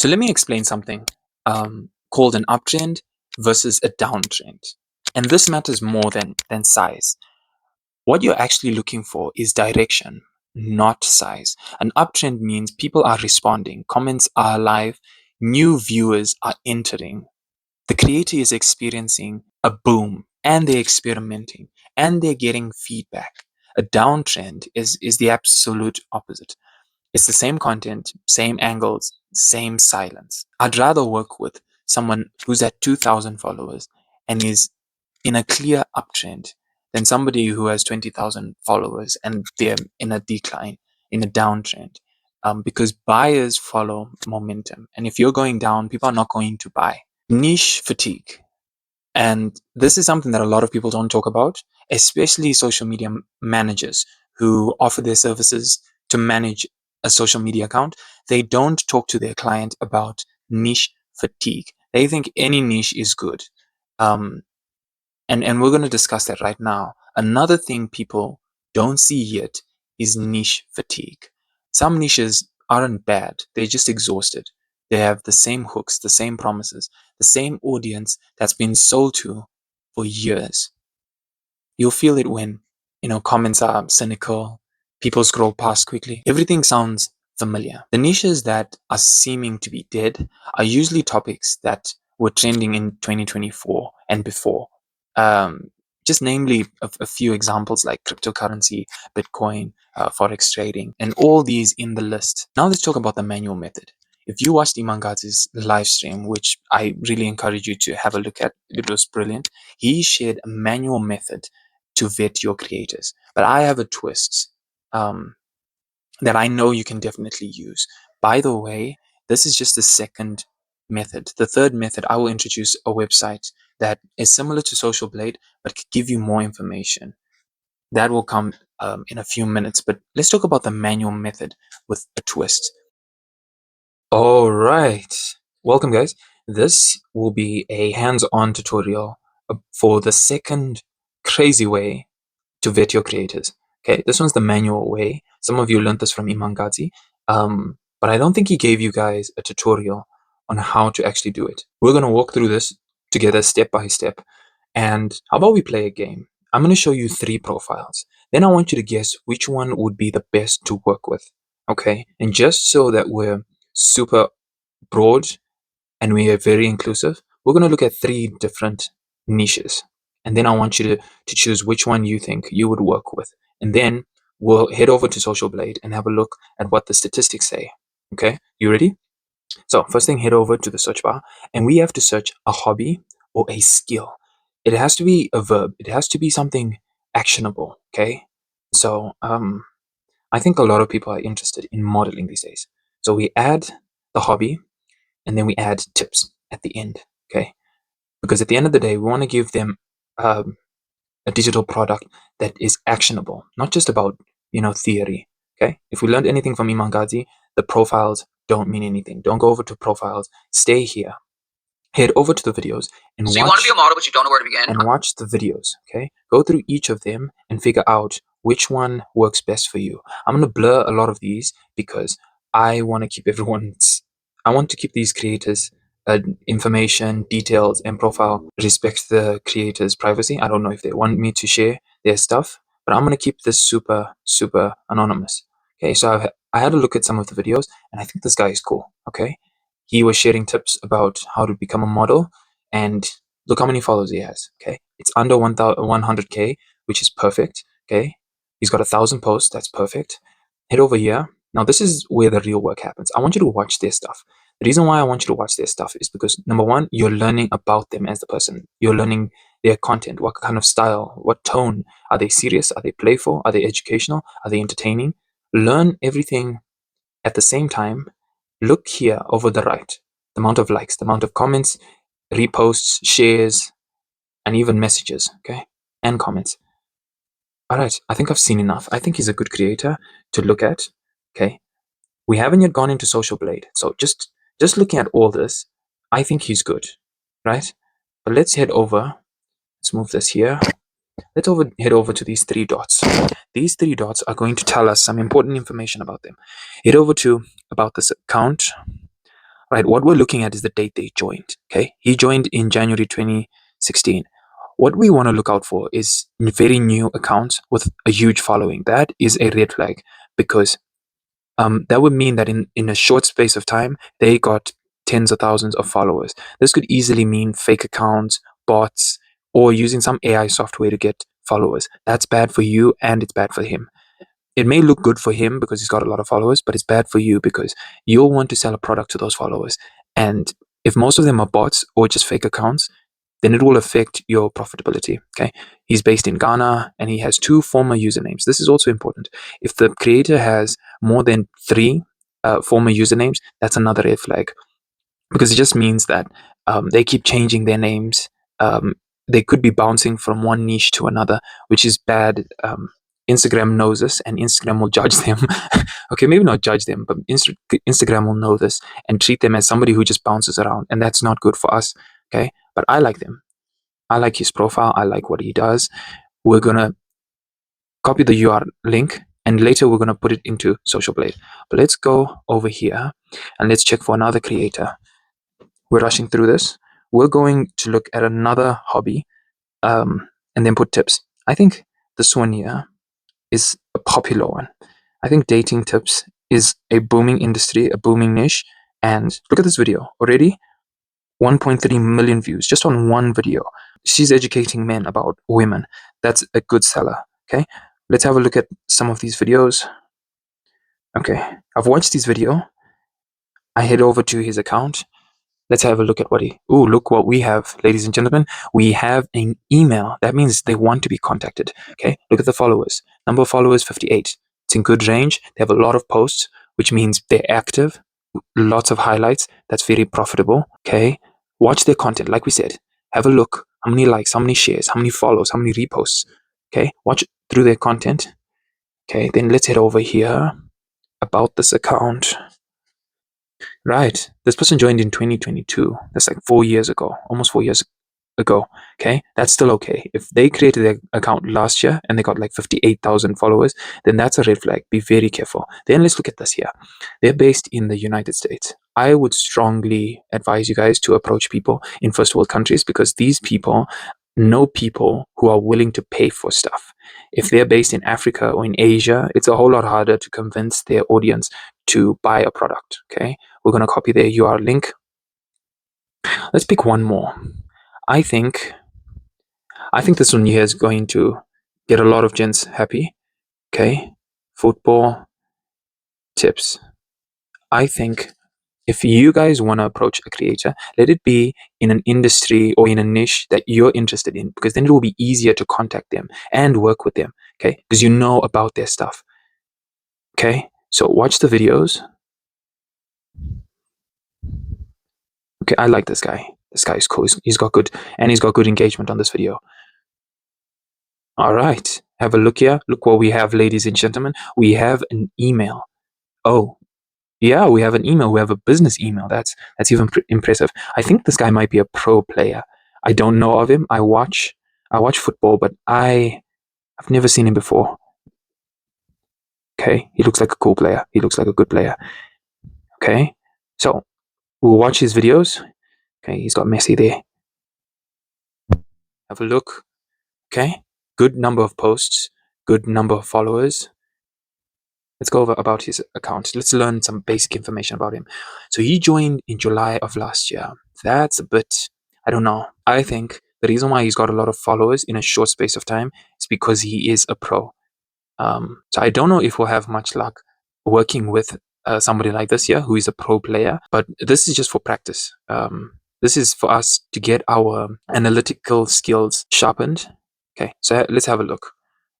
So let me explain something called an uptrend versus a downtrend. And this matters more than size. What you're actually looking for is direction, not size. An uptrend means people are responding, comments are alive, new viewers are entering. The creator is experiencing a boom and they're experimenting and they're getting feedback. A downtrend is the absolute opposite. It's the same content, same angles, same silence. I'd rather work with someone who's at 2,000 followers and is in a clear uptrend than somebody who has 20,000 followers and they're in a decline, in a downtrend. Because buyers follow momentum. And if you're going down, people are not going to buy. Niche fatigue. And this is something that a lot of people don't talk about, especially social media managers who offer their services to manage a social media account. They don't talk to their client about niche fatigue. They think any niche is good. And we're going to discuss that right now. Another thing people don't see yet is niche fatigue. Some niches aren't bad, they're just exhausted. They have the same hooks, the same promises, the same audience that's been sold to for years. You'll feel it when, comments are cynical, people scroll past quickly. Everything sounds familiar. The niches that are seeming to be dead are usually topics that were trending in 2024 and before. Just namely a few examples like cryptocurrency, Bitcoin, forex trading, and all these in the list. Now let's talk about the manual method. If you watched Iman Gadzhi's live stream, which I really encourage you to have a look at, it was brilliant. He shared a manual method to vet your creators. But I have a twist that I know you can definitely use. By the way, this is just the second method. The third method, I will introduce a website that is similar to Social Blade, but could give you more information. That will come in a few minutes. But let's talk about the manual method with a twist. All right. Welcome, guys. This will be a hands-on tutorial for the second crazy way to vet your creators. Okay, this one's the manual way. Some of you learned this from Iman Gadzhi, but I don't think he gave you guys a tutorial on how to actually do it. We're going to walk through this together step by step. And how about we play a game? I'm going to show you 3 profiles. Then I want you to guess which one would be the best to work with. Okay, and just so that we're super broad and we are very inclusive, we're going to look at 3 different niches. And then I want you to choose which one you think you would work with. And then we'll head over to Social Blade and have a look at what the statistics say. Okay, you ready? So first thing, head over to the search bar and we have to search a hobby or a skill. It has to be a verb. It has to be something actionable. Okay. So I think a lot of people are interested in modeling these days. So we add the hobby and then we add tips at the end. Okay. Because at the end of the day, we want to give them a digital product that is actionable, not just about, theory. Okay. If we learned anything from Iman Gadzhi, the profiles don't mean anything. Don't go over to profiles. Stay here. Head over to the videos and so you want to be a model, but you don't know where to begin. And watch the videos. Okay. Go through each of them and figure out which one works best for you. I'm gonna blur a lot of these because I want to keep these creators information, details, and profile respect the creators' privacy. I don't know if they want me to share their stuff, but I'm gonna keep this super, super anonymous. Okay, so I had a look at some of the videos, and I think this guy is cool. Okay, he was sharing tips about how to become a model, and look how many followers he has. Okay, it's under 100K, which is perfect. Okay, he's got 1,000 posts. That's perfect. Head over here. Now this is where the real work happens. I want you to watch their stuff. The reason why I want you to watch their stuff is because number one, you're learning about them as the person. You're learning their content, what kind of style, what tone. Are they serious? Are they playful? Are they educational? Are they entertaining? Learn everything at the same time. Look here over the right. The amount of likes, the amount of comments, reposts, shares, and even messages, okay? And comments. All right, I think I've seen enough. I think he's a good creator to look at, okay? We haven't yet gone into Social Blade. So just looking at all this, I think he's good, right? But let's head over. Let's move this here. Let's head over to these 3 dots. These 3 dots are going to tell us some important information about them. Head over to about this account. All right? What we're looking at is the date they joined. Okay, he joined in January 2016. What we want to look out for is very new accounts with a huge following. That is a red flag, because that would mean that in a short space of time, they got tens of thousands of followers. This could easily mean fake accounts, bots, or using some AI software to get followers. That's bad for you and it's bad for him. It may look good for him because he's got a lot of followers, but it's bad for you because you'll want to sell a product to those followers. And if most of them are bots or just fake accounts, then it will affect your profitability. Okay. He's based in Ghana and he has 2 former usernames. This is also important. If the creator has more than 3 former usernames, that's another red flag, because it just means that they keep changing their names. They could be bouncing from one niche to another, which is bad. Instagram knows this and Instagram will judge them. Okay, maybe not judge them, but Instagram will know this and treat them as somebody who just bounces around. And that's not good for us. Okay, but I like them. I like his profile. I like what he does. We're going to copy the URL link and later we're going to put it into Social Blade. But let's go over here and let's check for another creator. We're rushing through this. We're going to look at another hobby and then put tips. I think this one here is a popular one. I think dating tips is a booming industry, a booming niche. And look at this video already. 1.3 million views just on one video. She's educating men about women. That's a good seller. Okay, let's have a look at some of these videos. Okay, I've watched this video. I head over to his account. Let's have a look at what he. Oh, look what we have, ladies and gentlemen. We have an email. That means they want to be contacted. Okay, look at the followers. Number of followers 58. It's in good range. They have a lot of posts, which means they're active. Lots of highlights. That's very profitable. Okay, watch their content. Like we said, have a look. How many likes? How many shares? How many follows? How many reposts? Okay, watch through their content. Okay, then let's head over here. About this account. Right. This person joined in 2022. That's like 4 years ago, almost 4 years ago. Okay. That's still okay. If they created their account last year and they got like 58,000 followers, then that's a red flag. Be very careful. Then let's look at this here. They're based in the United States. I would strongly advise you guys to approach people in first world countries because these people know people who are willing to pay for stuff. If they're based in Africa or in Asia, it's a whole lot harder to convince their audience to buy a product. Okay. We're going to copy their URL link. Let's pick one more. I think this one here is going to get a lot of gents happy. Okay. Football tips. I think if you guys want to approach a creator, let it be in an industry or in a niche that you're interested in, because then it will be easier to contact them and work with them. Okay. Because you know about their stuff. Okay. So watch the videos. Okay. I like this guy. This guy is cool. He's got good engagement on this video. All right. Have a look here. Look what we have, ladies and gentlemen. We have an email. Oh, yeah, we have an email. We have a business email. That's even impressive. I think this guy might be a pro player. I don't know of him. I watch football, but I've never seen him before. Okay, he looks like a cool player. He looks like a good player. Okay, so we'll watch his videos. Okay, he's got Messi there. Have a look. Okay, good number of posts, good number of followers. Let's go over about his account. Let's learn some basic information about him. So he joined in July of last year. That's a bit, I don't know. I think the reason why he's got a lot of followers in a short space of time is because he is a pro. So I don't know if we'll have much luck working with somebody like this here who is a pro player, but this is just for practice. This is for us to get our analytical skills sharpened. Okay, so let's have a look.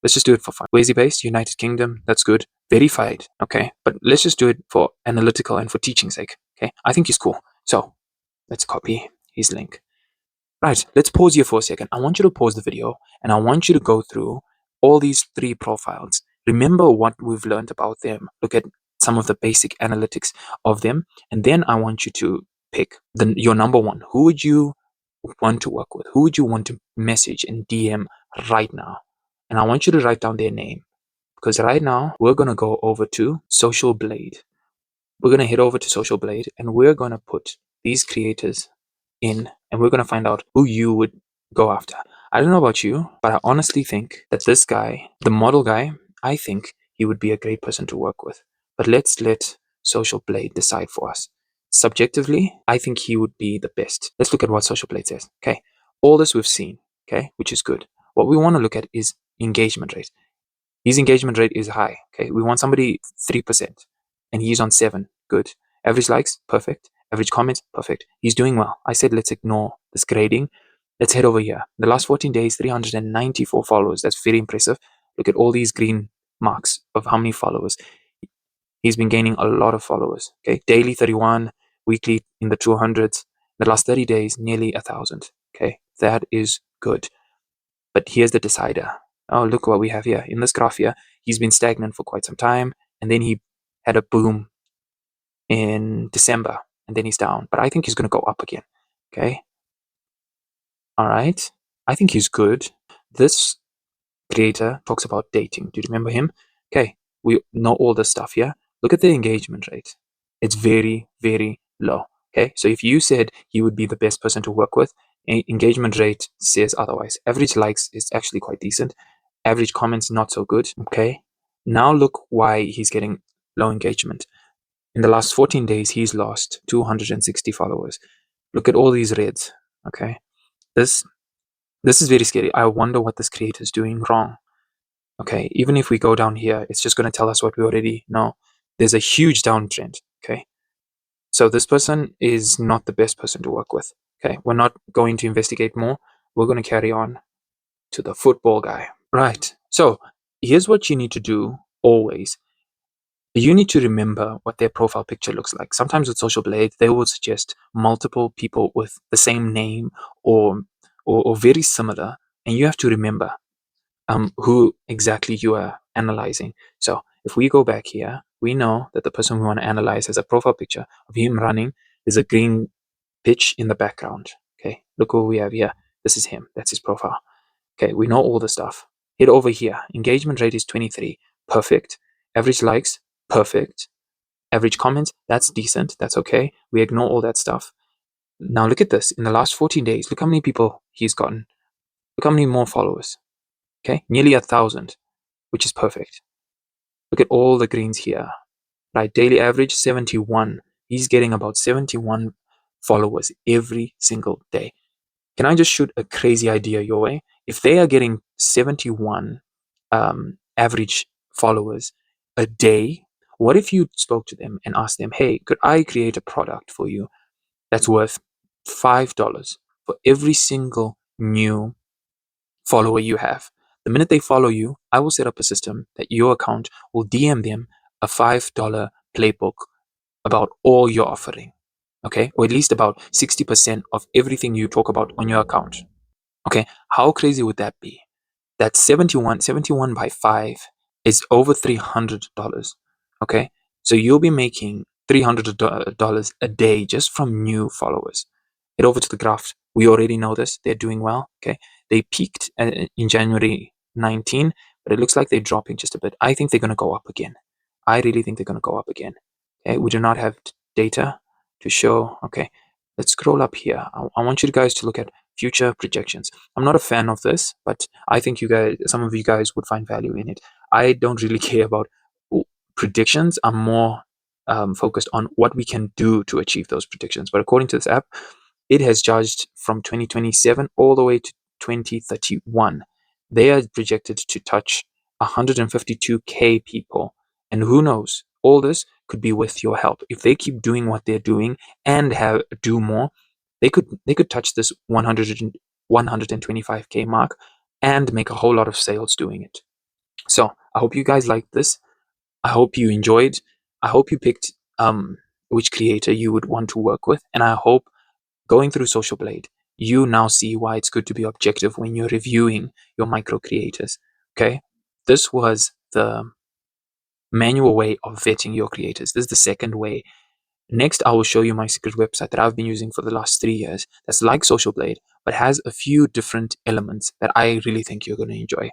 Let's just do it for fun. Where is he based? United Kingdom. That's good. Verified. Okay, but let's just do it for analytical and for teaching sake. Okay, I think he's cool. So let's copy his link. Right, let's pause here for a second. I want you to pause the video and I want you to go through all these 3 profiles. Remember what we've learned about them. Look at some of the basic analytics of them. And then I want you to pick your number one. Who would you want to work with? Who would you want to message and DM right now? And I want you to write down their name. Because right now, we're going to go over to Social Blade. we're going to head over to Social Blade and we're going to put these creators in and we're going to find out who you would go after. I don't know about you, but I honestly think that this guy, the model guy, I think he would be a great person to work with. But let's let Social Blade decide for us. Subjectively, I think he would be the best. Let's look at what Social Blade says. Okay. All this we've seen, okay, which is good. What we want to look at is engagement rate. His engagement rate is high. Okay. We want somebody 3%, and he's on 7. Good. Average likes, perfect. Average comments, perfect. He's doing well. I said let's ignore this grading. Let's head over here. The last 14 days, 394 followers. That's very impressive. Look at all these green marks of how many followers. He's been gaining a lot of followers. Okay. Daily 31, weekly in the 200s. The last 30 days, nearly 1,000. Okay. That is good. But here's the decider. Oh, look what we have here. In this graph here, he's been stagnant for quite some time, and then he had a boom in December, and then he's down. But I think he's going to go up again. Okay. All right. I think he's good. This creator talks about dating. Do you remember him? Okay. We know all this stuff here. Look at the engagement rate. It's very, very low. Okay. So if you said he would be the best person to work with, engagement rate says otherwise. Average likes is actually quite decent. Average comments, not so good. Okay. Now look why he's getting low engagement. In the last 14 days, he's lost 260 followers. Look at all these reds. Okay. This is very scary. I wonder what this creator is doing wrong. Okay. Even if we go down here, it's just going to tell us what we already know. There's a huge downtrend. Okay. So this person is not the best person to work with. Okay. We're not going to investigate more. We're going to carry on to the football guy. Right. So here's what you need to do always. You need to remember what their profile picture looks like. Sometimes with Social Blade, they will suggest multiple people with the same name or very similar, and you have to remember who exactly you are analyzing. So if we go back here, we know that the person we want to analyze has a profile picture of him running. There's a green pitch in the background. Okay, look what we have here. This is him. That's his profile. Okay, we know all the stuff. Head over here. Engagement rate is 23. Perfect. Average likes, perfect. Average comments, that's decent. That's okay. We ignore all that stuff. Now look at this. In the last 14 days, look how many people he's gotten. Look how many more followers. Okay, nearly 1,000, which is perfect. Look at all the greens here. Right, daily average 71. He's getting about 71 followers every single day. Can I just shoot a crazy idea your way? If they are getting 71 average followers a day, what if you spoke to them and asked them, hey, could I create a product for you that's worth $5 for every single new follower you have? The minute they follow you, I will set up a system that your account will DM them a $5 playbook about all you're offering. Okay, or at least about 60% of everything you talk about on your account. Okay, how crazy would that be? That's 71 by 5 is over $300. Okay, so you'll be making $300 a day just from new followers. Head over to the graph. We already know this. They're doing well. Okay, they peaked in January 19, but it looks like they're dropping just a bit. I think they're going to go up again. I really think they're going to go up again. Okay, we do not have data to show. Okay, let's scroll up here. I want you guys to look at future projections. I'm not a fan of this, but I think some of you guys would find value in it. I don't really care about predictions. I'm more focused on what we can do to achieve those predictions. But according to this app, it has judged from 2027 all the way to 2031. They are projected to touch 152K people. And who knows, all this could be with your help. If they keep doing what they're doing and do more, they could touch this 125K mark and make a whole lot of sales doing it. So I hope you guys liked this. I hope you enjoyed. I hope you picked which creator you would want to work with. And I hope going through Social Blade, you now see why it's good to be objective when you're reviewing your micro creators. Okay? This was the manual way of vetting your creators. This is the second way. Next, I will show you my secret website that I've been using for the last 3 years. That's like Social Blade, but has a few different elements that I really think you're going to enjoy.